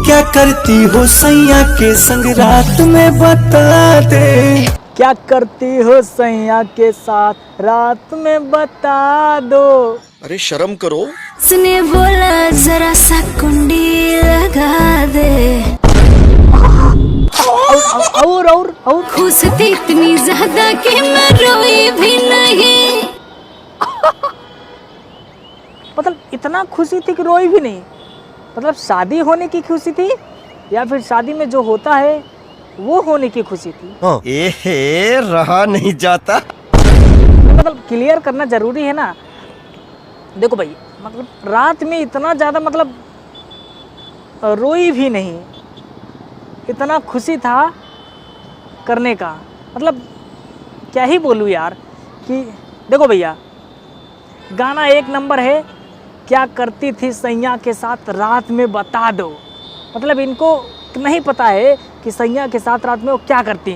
क्या करती हो सैया के संग रात में बता दे। क्या करती हो सैया के साथ रात में बता दो। अरे शर्म करो। उसने बोला जरा सा कुंडी लगा दे। और खुश थी इतनी ज्यादा कि मैं रोई भी नहीं। मतलब इतना खुशी थी कि रोई भी नहीं। मतलब शादी होने की खुशी थी या फिर शादी में जो होता है वो होने की खुशी थी। एहे रहा नहीं जाता। मतलब क्लियर करना जरूरी है ना। देखो भाई, मतलब रात में इतना ज़्यादा मतलब रोई भी नहीं, इतना खुशी था करने का। मतलब क्या ही बोलूँ यार कि देखो भैया, गाना एक नंबर है। क्या करती थी सैया के साथ रात में बता दो। मतलब इनको नहीं पता है कि सैया के साथ रात में वो क्या करती।